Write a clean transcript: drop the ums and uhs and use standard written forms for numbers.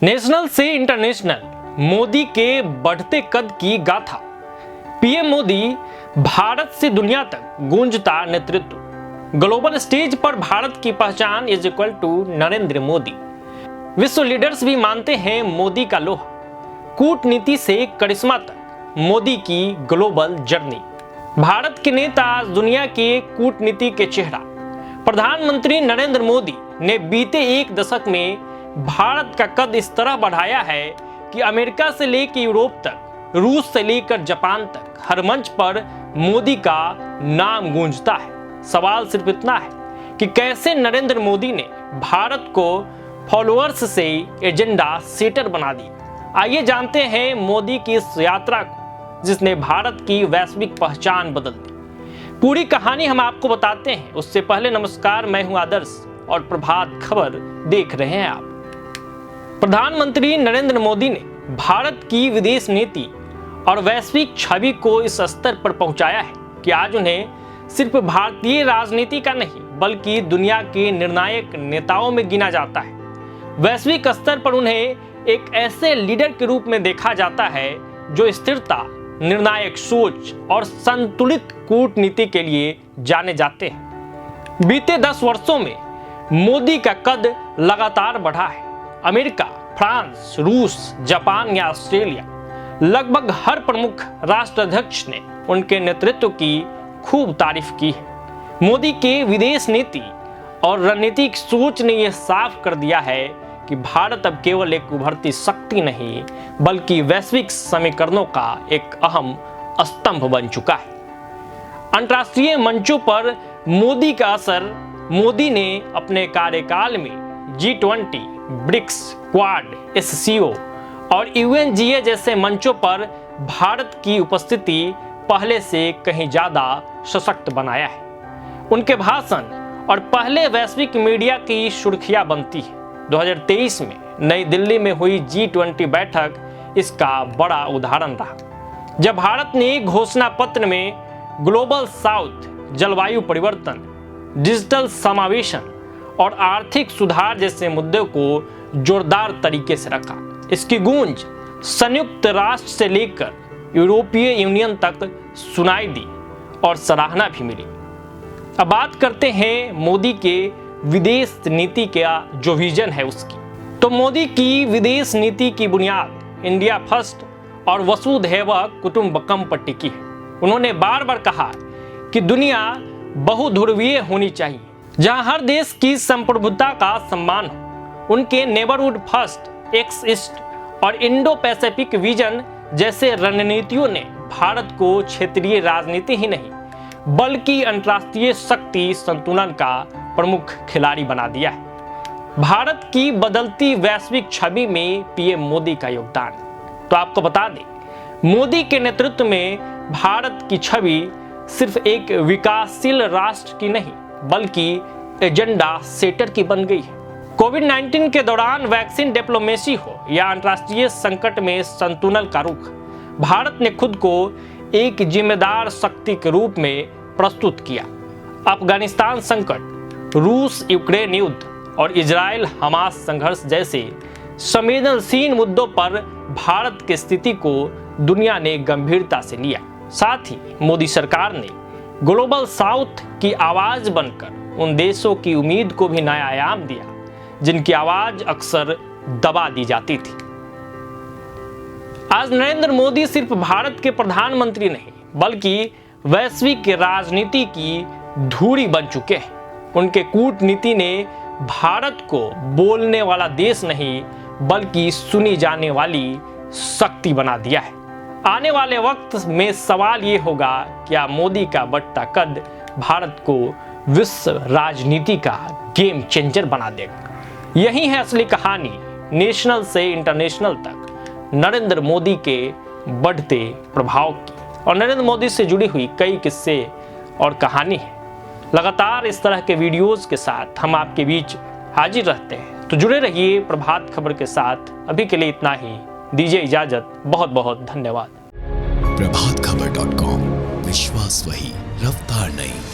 National से international, Modi के बढ़ते कद की गाथा। पीएम मोदी, भारत से दुनिया तक गूंजता नेतृत्व। ग्लोबल स्टेज पर भारत की पहचान is equal to Narendra Modi. विश्व लीडर्स भी मानते हैं मोदी का लोहा। कूटनीति से करिश्मा तक मोदी की ग्लोबल जर्नी। भारत के नेता आज दुनिया के कूटनीति के चेहरा। प्रधानमंत्री नरेंद्र मोदी ने बीते एक दशक में भारत का कद इस तरह बढ़ाया है कि अमेरिका से लेकर यूरोप तक, रूस से लेकर जापान तक हर मंच पर मोदी का नाम गूंजता है। सवाल सिर्फ इतना है कि कैसे नरेंद्र मोदी ने भारत को फॉलोअर्स से एजेंडा सेटर बना दिया। आइए जानते हैं मोदी की इस यात्रा को जिसने भारत की वैश्विक पहचान बदल दी। पूरी कहानी हम आपको बताते हैं। उससे पहले नमस्कार, मैं हूं आदर्श और प्रभात खबर देख रहे हैं आप। प्रधानमंत्री नरेंद्र मोदी ने भारत की विदेश नीति और वैश्विक छवि को इस स्तर पर पहुंचाया है कि आज उन्हें सिर्फ भारतीय राजनीति का नहीं बल्कि दुनिया के निर्णायक नेताओं में गिना जाता है। वैश्विक स्तर पर उन्हें एक ऐसे लीडर के रूप में देखा जाता है जो स्थिरता, निर्णायक सोच और संतुलित कूटनीति के लिए जाने जाते हैं। बीते 10 वर्षों में मोदी का कद लगातार बढ़ा है। अमेरिका, फ्रांस, रूस, जापान या ऑस्ट्रेलिया, लगभग हर प्रमुख राष्ट्राध्यक्ष ने उनके नेतृत्व की खूब तारीफ की है। मोदी के विदेश नीति और रणनीतिक सोच ने यह साफ कर दिया है कि भारत अब केवल एक उभरती शक्ति नहीं बल्कि वैश्विक समीकरणों का एक अहम स्तंभ बन चुका है। अंतर्राष्ट्रीय मंचों पर मोदी का असर। मोदी ने अपने कार्यकाल में G20, ब्रिक्स, क्वाड, SCO और UNGA जैसे मंचों पर भारत की उपस्थिति पहले से कहीं ज्यादा सशक्त बनाया है। उनके भाषण और पहले वैश्विक मीडिया की सुर्खियां बनती है। 2023 में नई दिल्ली में हुई G20 बैठक इसका बड़ा उदाहरण रहा, जब भारत ने घोषणा पत्र में ग्लोबल साउथ, जलवायु परिवर्तन, डिजिटल समावेशन और आर्थिक सुधार जैसे मुद्दों को जोरदार तरीके से रखा। इसकी गूंज संयुक्त राष्ट्र से लेकर यूरोपीय यूनियन तक सुनाई दी और सराहना भी मिली। अब बात करते हैं मोदी के विदेश नीति का जो विजन है उसकी। तो मोदी की विदेश नीति की बुनियाद इंडिया फर्स्ट और वसुधैव कुटुंबकम पर टिकी है। उन्होंने बार बार कहा कि दुनिया बहुध्रुवीय होनी चाहिए, जहां हर देश की संप्रभुता का सम्मान हो। उनके नेबरहुड फर्स्ट, एक्स ईस्ट और इंडो पैसिफिक विजन जैसे रणनीतियों ने भारत को क्षेत्रीय राजनीति ही नहीं बल्कि अंतर्राष्ट्रीय शक्ति संतुलन का प्रमुख खिलाड़ी बना दिया है। भारत की बदलती वैश्विक छवि में पीएम मोदी का योगदान। तो आपको बता दें, मोदी के नेतृत्व में भारत की छवि सिर्फ एक विकासशील राष्ट्र की नहीं बल्कि एजेंडा सेटर की बन गई है। कोविड-19 के दौरान वैक्सीन डिप्लोमेसी हो या अंतर्राष्ट्रीय संकट में संतुलन का रुख, भारत ने खुद को एक जिम्मेदार शक्ति के रूप में प्रस्तुत किया। अफगानिस्तान संकट, रूस यूक्रेन युद्ध और इजराइल हमास संघर्ष जैसे संवेदनशील मुद्दों पर भारत की स्थिति को दुनिया ने गंभीरता से लिया। साथ ही मोदी सरकार ने ग्लोबल साउथ की आवाज बनकर उन देशों की उम्मीद को भी नया आयाम दिया जिनकी आवाज अक्सर दबा दी जाती थी। आज नरेंद्र मोदी सिर्फ भारत के प्रधानमंत्री नहीं बल्कि वैश्विक राजनीति की धुरी बन चुके हैं। उनके कूटनीति ने भारत को बोलने वाला देश नहीं बल्कि सुनी जाने वाली शक्ति बना दिया है। आने वाले वक्त में सवाल ये होगा, क्या मोदी का बढ़ता कद भारत को विश्व राजनीति का गेम चेंजर बना देगा? यही है असली कहानी नेशनल से इंटरनेशनल तक नरेंद्र मोदी के बढ़ते प्रभाव की। और नरेंद्र मोदी से जुड़ी हुई कई किस्से और कहानी है। लगातार इस तरह के वीडियोस के साथ हम आपके बीच हाजिर रहते हैं, तो जुड़े रहिए प्रभात खबर के साथ। अभी के लिए इतना ही, दीजिए इजाजत। बहुत बहुत धन्यवाद। प्रभातखबर.com, विश्वास वही, रफ्तार नहीं।